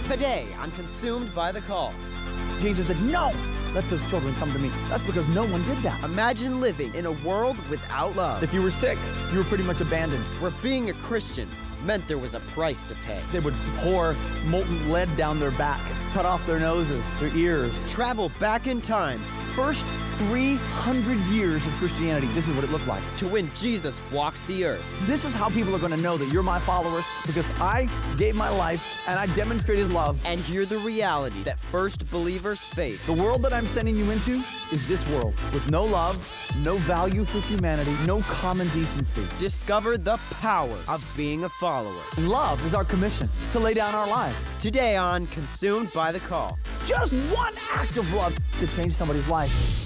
Today on Consumed by the Call. Jesus said, no, let those children come to me. That's because no one did that. Imagine living in a world without love. If you were sick, you were pretty much abandoned. Where being a Christian meant there was a price to pay. They would pour molten lead down their back, cut off their noses, their ears. Travel back in time. First 300 years of Christianity, this is what it looked like. To when Jesus walked the earth. This is how people are going to know that you're my followers, because I gave my life and I demonstrated love. And hear the reality that first believers face. The world that I'm sending you into is this world, with no love, no value for humanity, no common decency. Discover the power of being a follower. And love is our commission, to lay down our lives. Today on Consumed by the Call. Just one act of love could change somebody's life.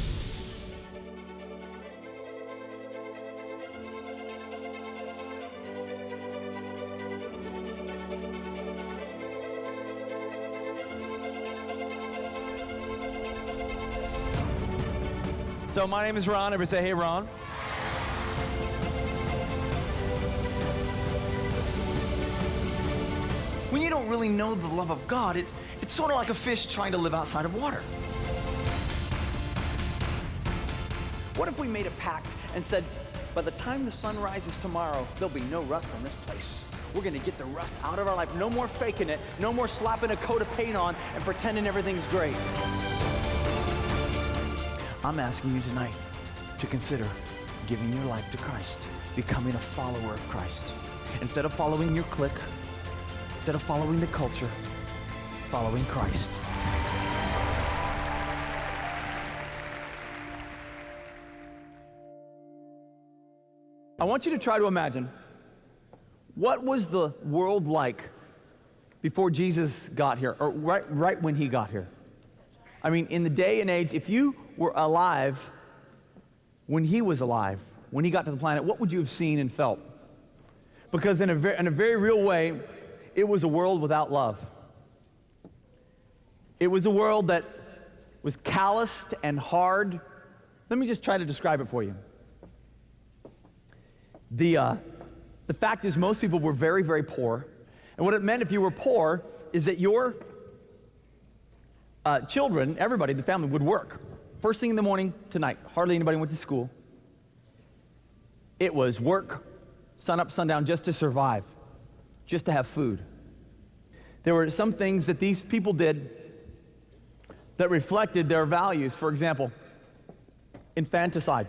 So my name is Ron. Everybody say, hey, Ron. When you don't really know the love of God, it's sort of like a fish trying to live outside of water. What if we made a pact and said, by the time the sun rises tomorrow, there'll be no rust on this place. We're gonna get the rust out of our life. No more faking it. No more slapping a coat of paint on and pretending everything's great. I'm asking you tonight to consider giving your life to Christ, becoming a follower of Christ. Instead of following your clique, instead of following the culture, following Christ. I want you to try to imagine, what was the world like before Jesus got here, or right when he got here? I mean, in the day and age, if you were alive when he was alive, when he got to the planet, what would you have seen and felt? Because in a very real way, it was a world without love. It was a world that was calloused and hard. Let me just try to describe it for you. The fact is, most people were very, very poor. And what it meant if you were poor is that your children, everybody, the family, would work. First thing in the morning to night. Hardly anybody went to school. It was work, sun up, sundown, just to survive, just to have food. There were some things that these people did that reflected their values. For example, infanticide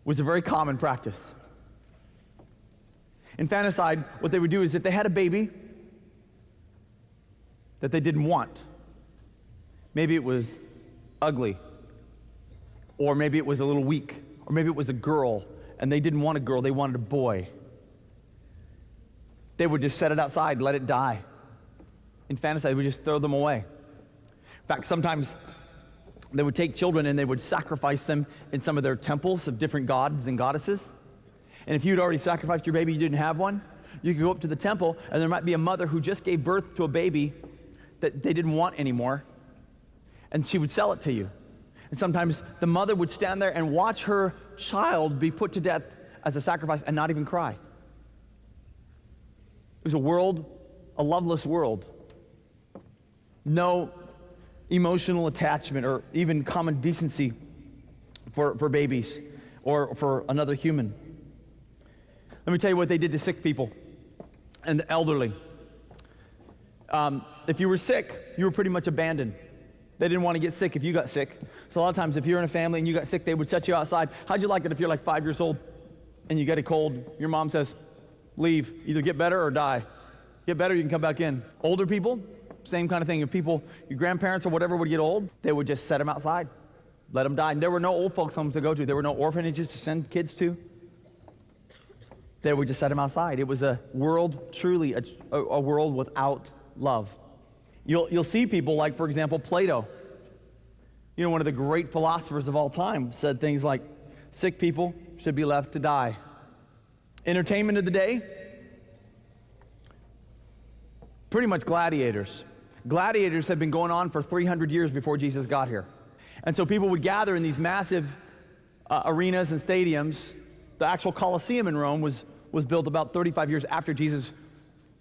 was a very common practice. Infanticide, what they would do is if they had a baby that they didn't want, maybe it was ugly, or maybe it was a little weak, or maybe it was a girl and they didn't want a girl, they wanted a boy, they would just set it outside, let it die. Infanticide, would just throw them away. In fact, sometimes they would take children and they would sacrifice them in some of their temples of different gods and goddesses. And if you'd already sacrificed your baby, you didn't have one, you could go up to the temple and there might be a mother who just gave birth to a baby that they didn't want anymore, and she would sell it to you. And sometimes the mother would stand there and watch her child be put to death as a sacrifice and not even cry. It was a world, a loveless world. No emotional attachment or even common decency for babies or for another human. Let me tell you what they did to sick people and the elderly. If you were sick, you were pretty much abandoned. They didn't want to get sick if you got sick. So a lot of times if you're in a family and you got sick, they would set you outside. How'd you like it if you're like 5 years old and you get a cold? Your mom says, leave, either get better or die. Get better, you can come back in. Older people, same kind of thing. If people, your grandparents or whatever would get old, they would just set them outside, let them die. And there were no old folks homes to go to. There were no orphanages to send kids to. They would just set them outside. It was a world, truly a world without love. You'll see people like, for example, Plato. You know, one of the great philosophers of all time said things like, sick people should be left to die. Entertainment of the day, pretty much gladiators. Gladiators have been going on for 300 years before Jesus got here. And so people would gather in these massive arenas and stadiums. The actual Colosseum in Rome was built about 35 years after Jesus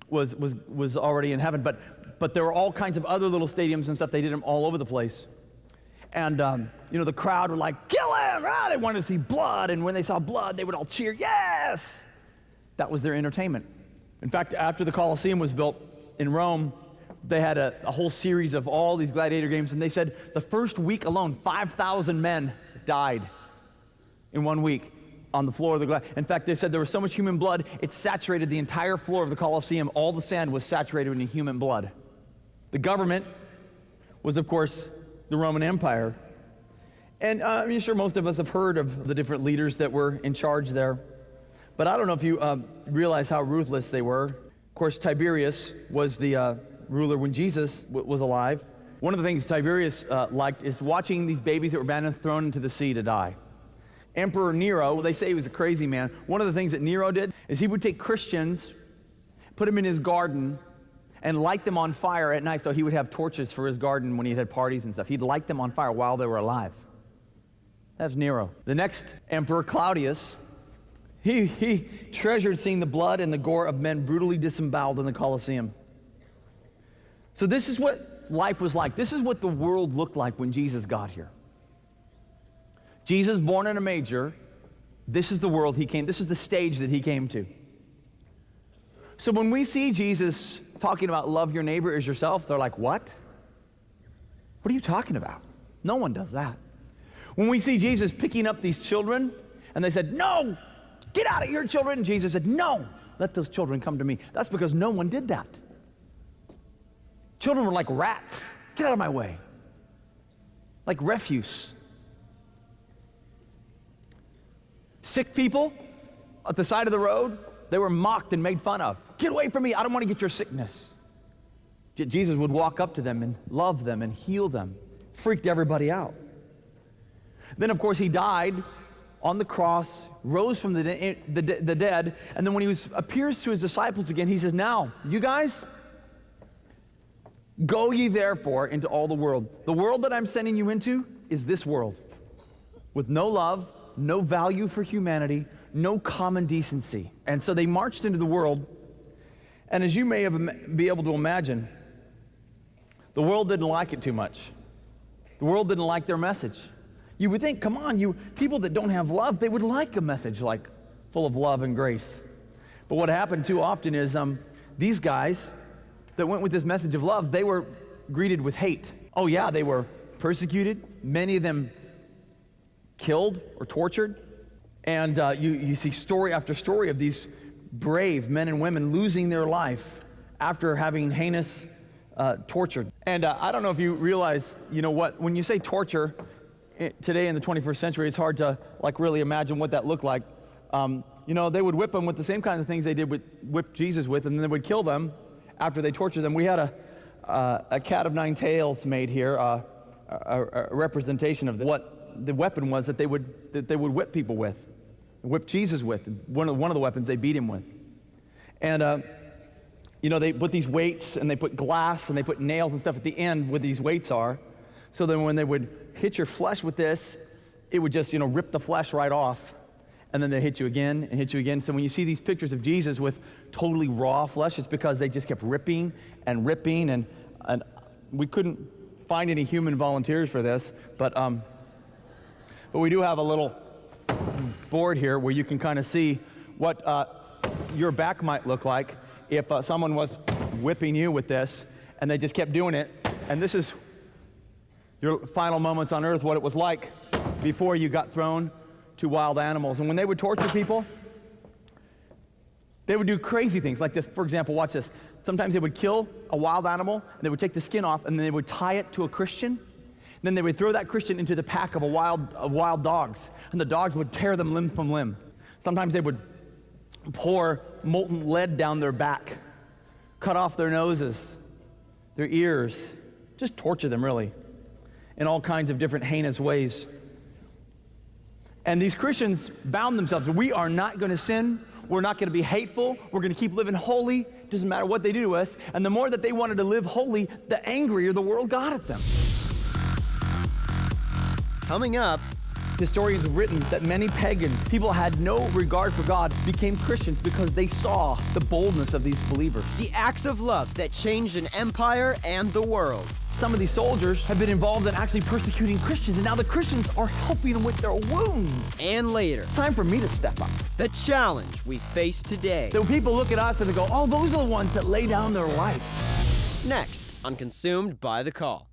was already in heaven. But there were all kinds of other little stadiums and stuff. They did them all over the place. And, the crowd were like, kill him! Ah, they wanted to see blood. And when they saw blood, they would all cheer, yes! That was their entertainment. In fact, after the Colosseum was built in Rome, they had a whole series of all these gladiator games. And they said the first week alone, 5,000 men died in 1 week on the floor of the gladiator. In fact, they said there was so much human blood, it saturated the entire floor of the Colosseum. All the sand was saturated in human blood. The government was, of course, the Roman Empire. And I'm sure most of us have heard of the different leaders that were in charge there. But I don't know if you realize how ruthless they were. Of course, Tiberius was the ruler when Jesus was alive. One of the things Tiberius liked is watching these babies that were abandoned, thrown into the sea to die. Emperor Nero, they say he was a crazy man. One of the things that Nero did is he would take Christians, put them in his garden, and light them on fire at night. So he would have torches for his garden when he had parties and stuff. He'd light them on fire while they were alive. That's Nero. The next emperor, Claudius, he treasured seeing the blood and the gore of men brutally disemboweled in the Colosseum. So this is what life was like. This is what the world looked like when Jesus got here. Jesus, born in a manger, this is the world he came, this is the stage that he came to. So when we see Jesus talking about love your neighbor as yourself, they're like, what? What are you talking about? No one does that. When we see Jesus picking up these children, and they said, no, get out of here, children. Jesus said, no, let those children come to me. That's because no one did that. Children were like rats. Get out of my way. Like refuse. Sick people at the side of the road, they were mocked and made fun of. Get away from me, I don't want to get your sickness. Jesus would walk up to them and love them and heal them. Freaked everybody out. Then, of course, he died on the cross, rose from the dead, and then when he appears to his disciples again, he says, now, you guys, go ye therefore into all the world. The world that I'm sending you into is this world, with no love, no value for humanity, no common decency. And so they marched into the world, and as you may be able to imagine, the world didn't like it too much. The world didn't like their message. You would think, come on, people that don't have love, they would like a message like full of love and grace. But what happened too often is these guys that went with this message of love, they were greeted with hate. Oh yeah, they were persecuted, many of them killed or tortured. And you see story after story of these brave men and women losing their life after having heinous torture. And I don't know if you realize, when you say torture, today in the 21st century, it's hard to really imagine what that looked like. They would whip them with the same kind of things they did whip Jesus with, and then they would kill them after they tortured them. We had a cat of nine tails made here, a representation of what the weapon was that they would whip people with, whip Jesus with. One of the weapons they beat him with. And they put these weights, and they put glass, and they put nails and stuff at the end where these weights are. So then when they would hit your flesh with this, it would just, rip the flesh right off. And then they hit you again and hit you again. So when you see these pictures of Jesus with totally raw flesh, it's because they just kept ripping and ripping. And we couldn't find any human volunteers for this. But we do have a little board here where you can kind of see what your back might look like if someone was whipping you with this and they just kept doing it. And this is your final moments on earth, what it was like before you got thrown to wild animals. And when they would torture people, they would do crazy things like this. For example, watch this. Sometimes they would kill a wild animal, and they would take the skin off, and then they would tie it to a Christian. Then they would throw that Christian into the pack of wild dogs, and the dogs would tear them limb from limb. Sometimes they would pour molten lead down their back, cut off their noses, their ears, just torture them, really, in all kinds of different heinous ways. And these Christians bound themselves. We are not going to sin. We're not going to be hateful. We're going to keep living holy. Doesn't matter what they do to us. And the more that they wanted to live holy, the angrier the world got at them. Coming up, Historians have written that many pagans, people had no regard for God, became Christians because they saw the boldness of these believers. The acts of love that changed an empire and the world. Some of these soldiers have been involved in actually persecuting Christians, and now the Christians are helping them with their wounds. And later, It's time for me to step up. the challenge we face today. So people look at us and they go, oh, those are the ones that lay down their life. Next on Consumed by the Call.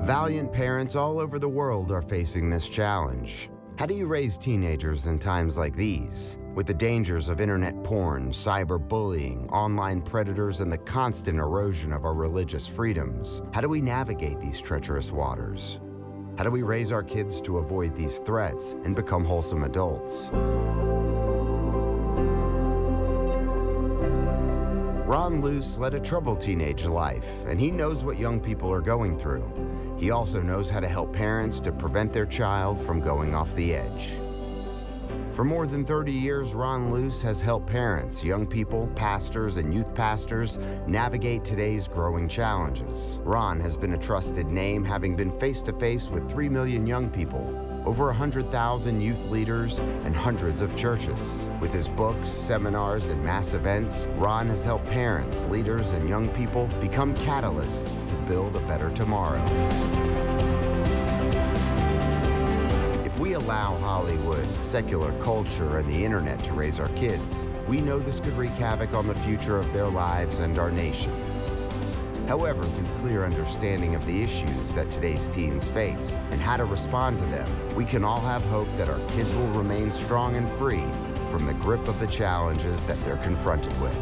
Valiant parents all over the world are facing this challenge. How do you raise teenagers in times like these? With the dangers of internet porn, cyberbullying, online predators, and the constant erosion of our religious freedoms, how do we navigate these treacherous waters? How do we raise our kids to avoid these threats and become wholesome adults? Ron Luce led a troubled teenage life, and he knows what young people are going through. He also knows how to help parents to prevent their child from going off the edge. For more than 30 years, Ron Luce has helped parents, young people, pastors, and youth pastors navigate today's growing challenges. Ron has been a trusted name, having been face-to-face with 3 million young people, over 100,000 youth leaders, and hundreds of churches. With his books, seminars, and mass events, Ron has helped parents, leaders, and young people become catalysts to build a better tomorrow. If we allow Hollywood, secular culture, and the internet to raise our kids, we know this could wreak havoc on the future of their lives and our nation. However, through clear understanding of the issues that today's teens face and how to respond to them, we can all have hope that our kids will remain strong and free from the grip of the challenges that they're confronted with.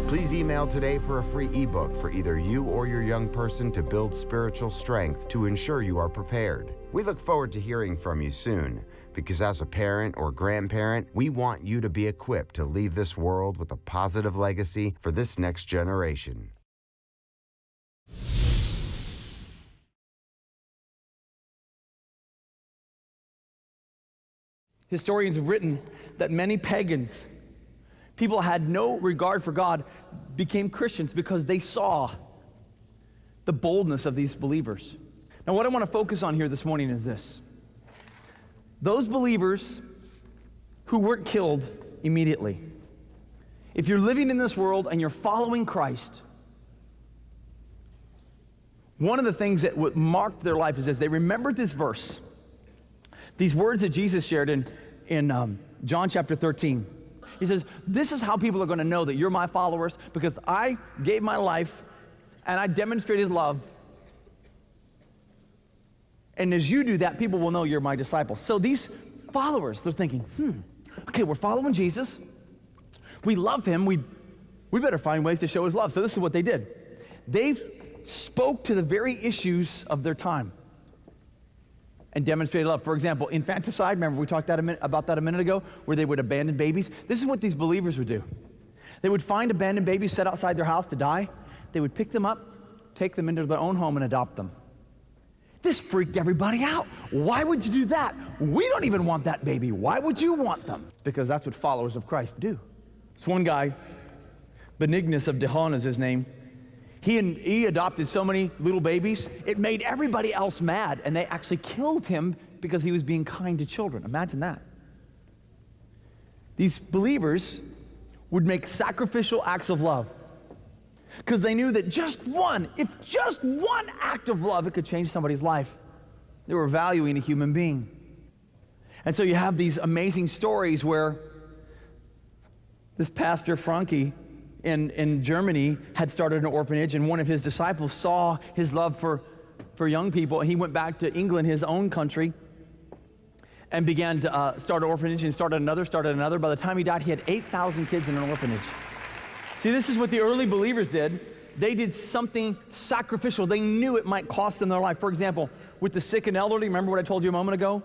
Please email today for a free ebook for either you or your young person to build spiritual strength to ensure you are prepared. We look forward to hearing from you soon, because as a parent or grandparent, we want you to be equipped to leave this world with a positive legacy for this next generation. Historians have written that many pagans, people had no regard for God, became Christians because they saw the boldness of these believers. Now, what I want to focus on here this morning is this. Those believers who weren't killed immediately. If you're living in this world and you're following Christ, one of the things that would mark their life is this. They remembered this verse, these words that Jesus shared in John chapter 13. He says, this is how people are going to know that you're my followers, because I gave my life and I demonstrated love. And as you do that, people will know you're my disciples. So these followers, they're thinking, okay, we're following Jesus. We love him. We better find ways to show his love. So this is what they did. They spoke to the very issues of their time and demonstrated love. For example, infanticide, remember we talked about that a minute ago, where they would abandon babies? This is what these believers would do. They would find abandoned babies set outside their house to die. They would pick them up, take them into their own home, and adopt them. This freaked everybody out. Why would you do that? We don't even want that baby. Why would you want them? Because that's what followers of Christ do. This one guy, Benignus of Dihon is his name, he adopted so many little babies, it made everybody else mad, and they actually killed him because he was being kind to children. Imagine that. These believers would make sacrificial acts of love because they knew that if just one act of love, it could change somebody's life. They were valuing a human being. And so you have these amazing stories where this pastor, Franke, in Germany had started an orphanage, and one of his disciples saw his love for young people, and he went back to England, his own country, and began to start an orphanage, and started another. By the time he died, he had 8,000 kids in an orphanage. See, this is what the early believers did. They did something sacrificial. They knew it might cost them their life. For example, with the sick and elderly, remember what I told you a moment ago?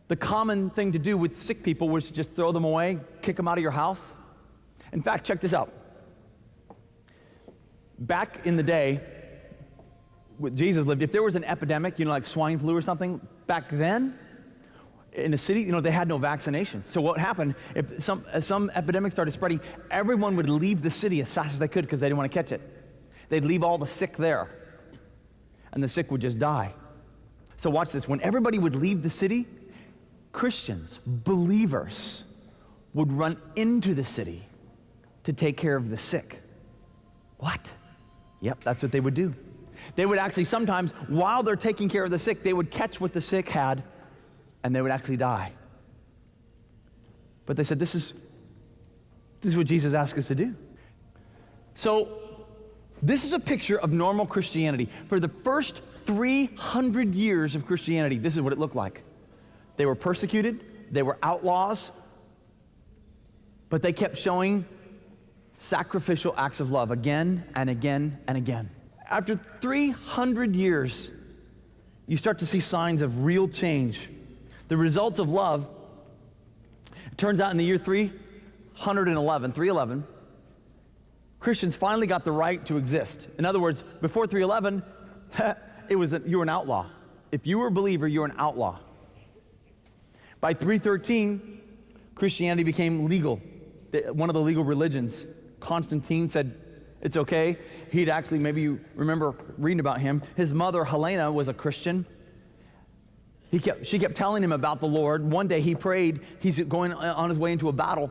The common thing to do with sick people was to just throw them away, kick them out of your house. In fact, check this out. Back in the day, what Jesus lived. If there was an epidemic, like swine flu or something, back then, in a city, they had no vaccinations. So what happened, if some epidemic started spreading, everyone would leave the city as fast as they could because they didn't want to catch it. They'd leave all the sick there, and the sick would just die. So watch this. When everybody would leave the city, Christians, believers, would run into the city to take care of the sick. What? Yep, that's what they would do. They would actually sometimes, while they're taking care of the sick, they would catch what the sick had, and they would actually die. But they said, this is what Jesus asked us to do. So this is a picture of normal Christianity. For the first 300 years of Christianity, this is what it looked like. They were persecuted, they were outlaws, but they kept showing sacrificial acts of love again and again and again. After 300 years, you start to see signs of real change. The results of love, it turns out in the year 311, Christians finally got the right to exist. In other words, before 311, it was that you were an outlaw. If you were a believer, you were an outlaw. By 313, Christianity became legal, one of the legal religions. Constantine said it's okay. He'd actually, maybe you remember reading about him, his mother, Helena, was a Christian. She kept telling him about the Lord. One day he prayed, he's going on his way into a battle,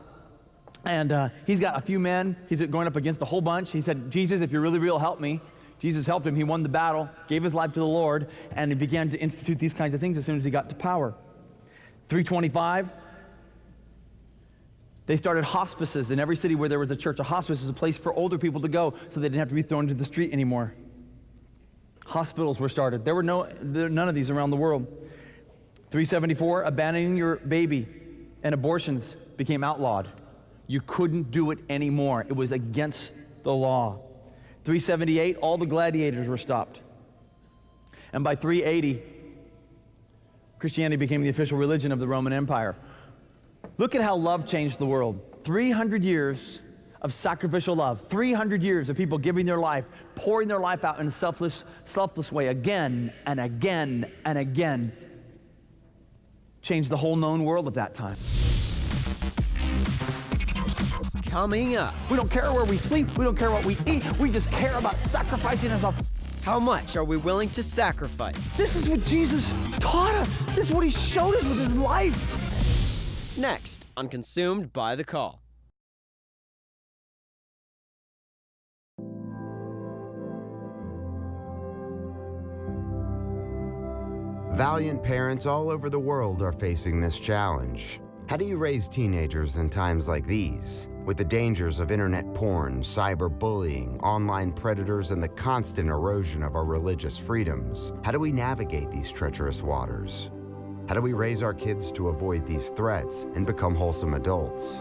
and he's got a few men, he's going up against a whole bunch. He said, Jesus, if you're really real, help me. Jesus helped him, he won the battle, gave his life to the Lord, and he began to institute these kinds of things as soon as he got to power. 325, they started hospices in every city where there was a church. A hospice is a place for older people to go so they didn't have to be thrown into the street anymore. Hospitals were started. There were none of these around the world. 374, abandoning your baby and abortions became outlawed. You couldn't do it anymore. It was against the law. 378, all the gladiators were stopped. And by 380, Christianity became the official religion of the Roman Empire. Look at how love changed the world. 300 years of sacrificial love. 300 years of people giving their life, pouring their life out in a selfless way again and again and again. Changed the whole known world at that time. Coming up, We don't care where we sleep. We don't care what we eat. We just care about sacrificing ourselves. how much are we willing to sacrifice? This is what Jesus taught us. This is what he showed us with his life. Next on Consumed by the Call. Valiant parents all over the world are facing this challenge. How do you raise teenagers in times like these? With the dangers of internet porn, cyberbullying, online predators, and the constant erosion of our religious freedoms, how do we navigate these treacherous waters? How do we raise our kids to avoid these threats and become wholesome adults?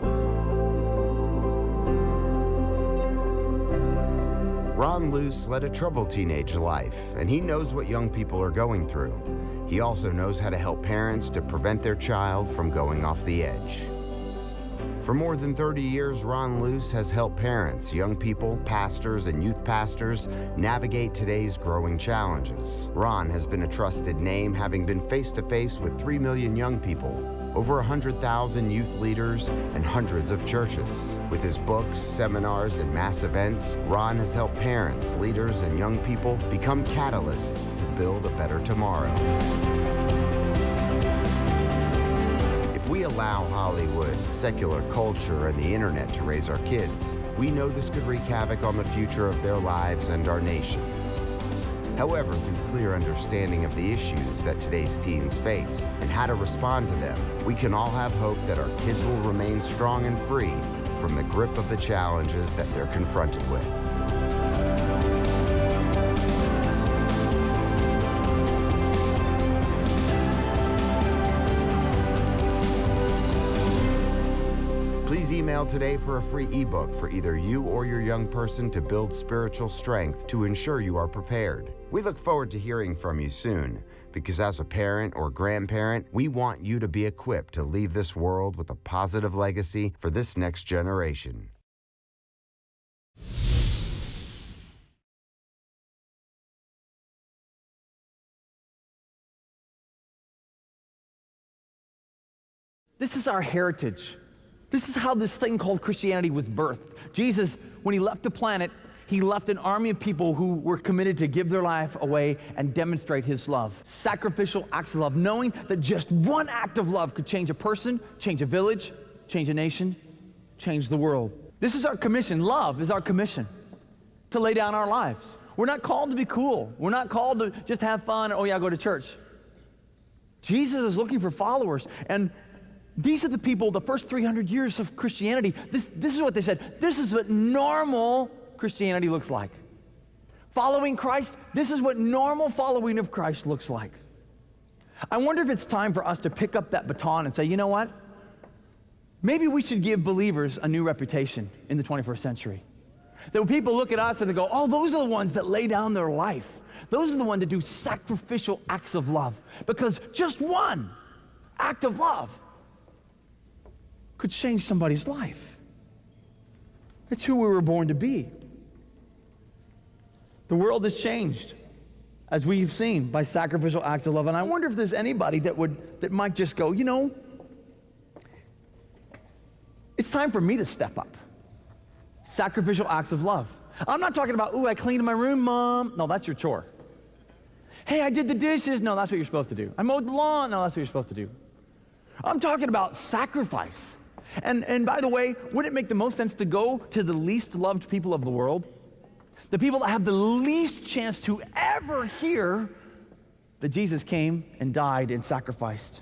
Ron Luce led a troubled teenage life, and he knows what young people are going through. He also knows how to help parents to prevent their child from going off the edge. For more than 30 years, Ron Luce has helped parents, young people, pastors, and youth pastors navigate today's growing challenges. Ron has been a trusted name, having been face-to-face with 3 million young people, over 100,000 youth leaders, and hundreds of churches. With his books, seminars, and mass events, Ron has helped parents, leaders, and young people become catalysts to build a better tomorrow. If we allow Hollywood, secular culture, and the internet to raise our kids, we know this could wreak havoc on the future of their lives and our nation. However, through clear understanding of the issues that today's teens face and how to respond to them, we can all have hope that our kids will remain strong and free from the grip of the challenges that they're confronted with. Please email today for a free ebook for either you or your young person to build spiritual strength to ensure you are prepared. We look forward to hearing from you soon, because as a parent or grandparent, we want you to be equipped to leave this world with a positive legacy for this next generation. This is our heritage. This is how this thing called Christianity was birthed. Jesus, when he left the planet, he left an army of people who were committed to give their life away and demonstrate his love. Sacrificial acts of love, knowing that just one act of love could change a person, change a village, change a nation, change the world. This is our commission. Love is our commission, to lay down our lives. We're not called to be cool. We're not called to just have fun and, oh yeah, go to church. Jesus is looking for followers. And these are the people, the first 300 years of Christianity, this is what they said. This is what normal Christianity looks like. Following Christ, this is what normal following of Christ looks like. I wonder if it's time for us to pick up that baton and say, you know what? Maybe we should give believers a new reputation in the 21st century. That when people look at us and they go, oh, those are the ones that lay down their life. Those are the ones that do sacrificial acts of love. Because just one act of love could change somebody's life. It's who we were born to be. The world has changed, as we've seen, by sacrificial acts of love. And I wonder if there's anybody that might just go, you know, it's time for me to step up. Sacrificial acts of love. I'm not talking about, ooh, I cleaned my room, Mom. No, that's your chore. Hey, I did the dishes. No, that's what you're supposed to do. I mowed the lawn. No, that's what you're supposed to do. I'm talking about sacrifice. And by the way, wouldn't it make the most sense to go to the least loved people of the world? The people that have the least chance to ever hear that Jesus came and died and sacrificed.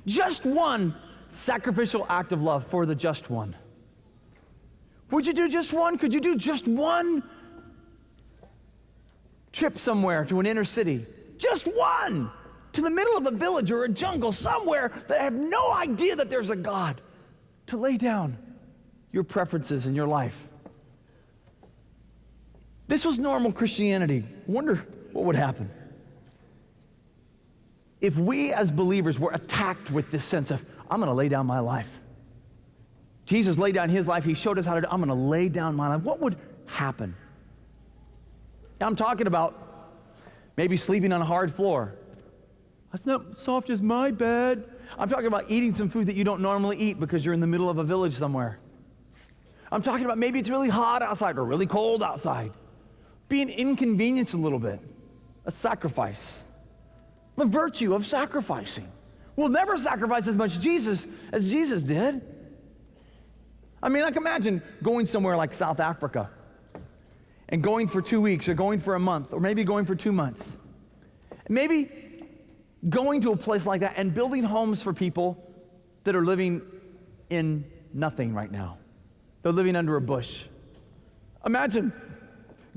Just one sacrificial act of love for the just one. Would you do just one? Could you do just one trip somewhere to an inner city? Just one! To the middle of a village or a jungle somewhere that have no idea that there's a God, to lay down your preferences in your life. This was normal Christianity. Wonder what would happen if we as believers were attacked with this sense of, I'm going to lay down my life. Jesus laid down his life. He showed us how to do. I'm going to lay down my life. What would happen? I'm talking about maybe sleeping on a hard floor. That's not soft as my bed. I'm talking about eating some food that you don't normally eat because you're in the middle of a village somewhere. I'm talking about maybe it's really hot outside or really cold outside. Being inconvenienced a little bit. A sacrifice. The virtue of sacrificing. We'll never sacrifice as much as Jesus did. I mean, like imagine going somewhere like South Africa and going for 2 weeks or going for a month or maybe going for 2 months. Maybe going to a place like that and building homes for people that are living in nothing right now. They're living under a bush. Imagine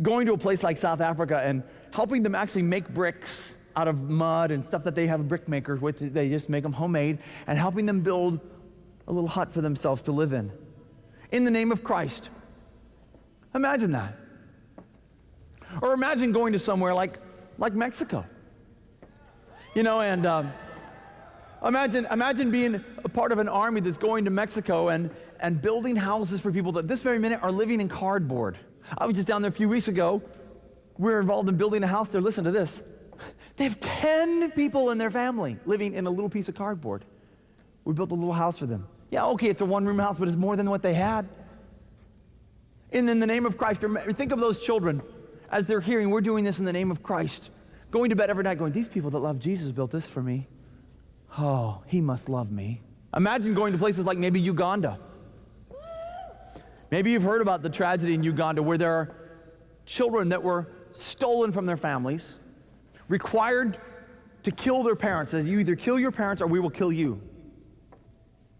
going to a place like South Africa and helping them actually make bricks out of mud and stuff that they have brick makers with. They just make them homemade, and helping them build a little hut for themselves to live in the name of Christ. Imagine that. Or imagine going to somewhere like Mexico. You know, and imagine being a part of an army that's going to Mexico and building houses for people that this very minute are living in cardboard. I was just down there a few weeks ago. We were involved in building a house there. Listen to this. They have 10 people in their family living in a little piece of cardboard. We built a little house for them. Yeah, okay, it's a one-room house, but it's more than what they had. And in the name of Christ, think of those children as they're hearing, we're doing this in the name of Christ. Going to bed every night going, these people that love Jesus built this for me. Oh, he must love me. Imagine going to places like maybe Uganda. Maybe you've heard about the tragedy in Uganda where there are children that were stolen from their families, required to kill their parents. That you either kill your parents or we will kill you,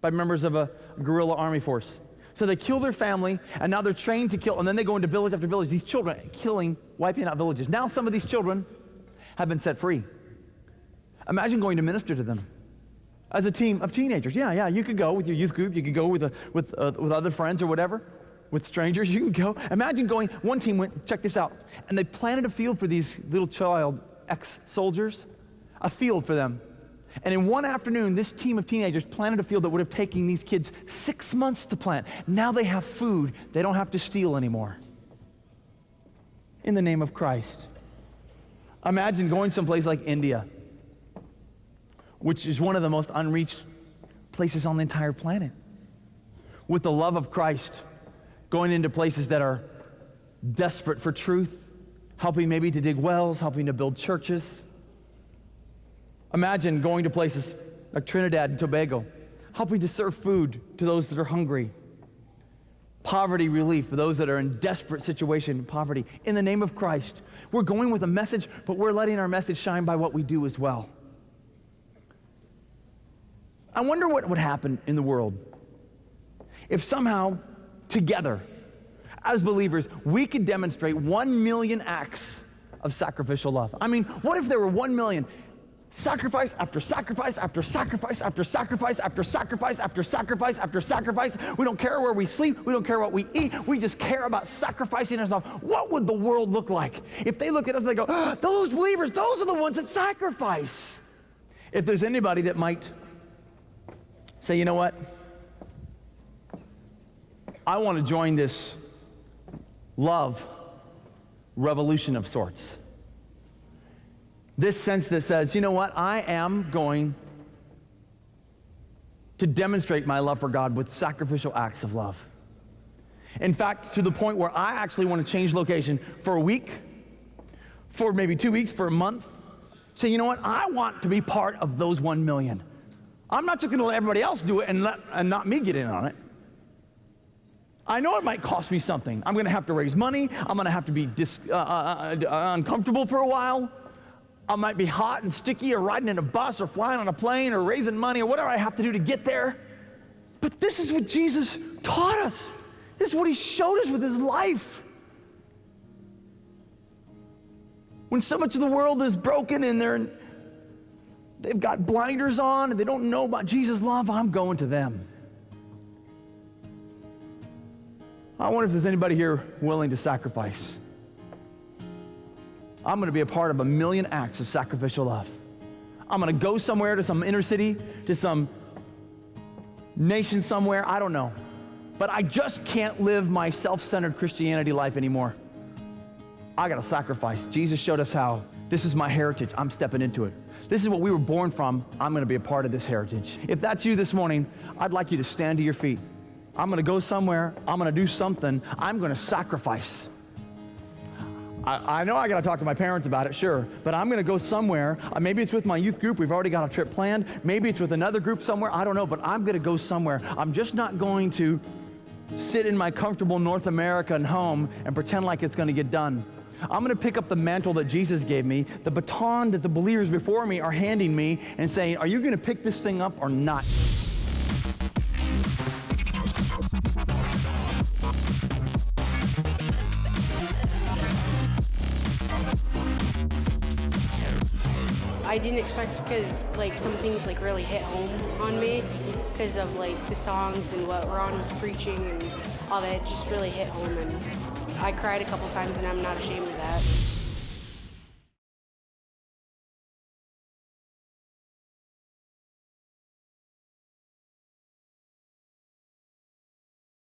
by members of a guerrilla army force. So they kill their family, and now they're trained to kill, and then they go into village after village, these children killing, wiping out villages. Now some of these children have been set free. Imagine going to minister to them as a team of teenagers. Yeah, you could go with your youth group, you could go with other friends or whatever, with strangers, you can go. Imagine going, one team went, check this out, and they planted a field for these little child ex-soldiers, a field for them. And in one afternoon, this team of teenagers planted a field that would have taken these kids 6 months to plant. Now they have food. They don't have to steal anymore. In the name of Christ. Imagine going someplace like India, which is one of the most unreached places on the entire planet. With the love of Christ, going into places that are desperate for truth, helping maybe to dig wells, helping to build churches. Imagine going to places like Trinidad and Tobago, helping to serve food to those that are hungry. Poverty relief for those that are in desperate situation and poverty. In the name of Christ, we're going with a message, but we're letting our message shine by what we do as well. I wonder what would happen in the world if somehow, together, as believers, we could demonstrate 1 million acts of sacrificial love. I mean, what if there were 1 million sacrifice after sacrifice after sacrifice after sacrifice after sacrifice after sacrifice after sacrifice? We don't care where we sleep. We don't care what we eat. We just care about sacrificing ourselves. What would the world look like if they look at us and they go, oh, those believers, those are the ones that sacrifice? If there's anybody that might say, you know what? I want to join this love revolution of sorts. This sense that says, you know what? I am going to demonstrate my love for God with sacrificial acts of love. In fact, to the point where I actually want to change location for a week, for maybe 2 weeks, for a month. Say, you know what? I want to be part of those 1 million. I'm not just going to let everybody else do it and not me get in on it. I know it might cost me something. I'm going to have to raise money. I'm going to have to be uncomfortable for a while. I might be hot and sticky or riding in a bus or flying on a plane or raising money or whatever I have to do to get there. But this is what Jesus taught us. This is what he showed us with his life. When so much of the world is broken and they've got blinders on and they don't know about Jesus' love, I'm going to them. I wonder if there's anybody here willing to sacrifice. I'm going to be a part of 1 million acts of sacrificial love. I'm going to go somewhere, to some inner city, to some nation somewhere, I don't know. But I just can't live my self-centered Christianity life anymore. I got to sacrifice. Jesus showed us how. This is my heritage. I'm stepping into it. This is what we were born from. I'm going to be a part of this heritage. If that's you this morning, I'd like you to stand to your feet. I'm going to go somewhere. I'm going to do something. I'm going to sacrifice. I know I got to talk to my parents about it, sure, but I'm going to go somewhere. Maybe it's with my youth group. We've already got a trip planned. Maybe it's with another group somewhere. I don't know, but I'm going to go somewhere. I'm just not going to sit in my comfortable North American home and pretend like it's going to get done. I'm going to pick up the mantle that Jesus gave me, the baton that the believers before me are handing me and saying, are you going to pick this thing up or not? I didn't expect, because some things really hit home on me because of the songs and what Ron was preaching and all that. It just really hit home, and I cried a couple times, and I'm not ashamed of that.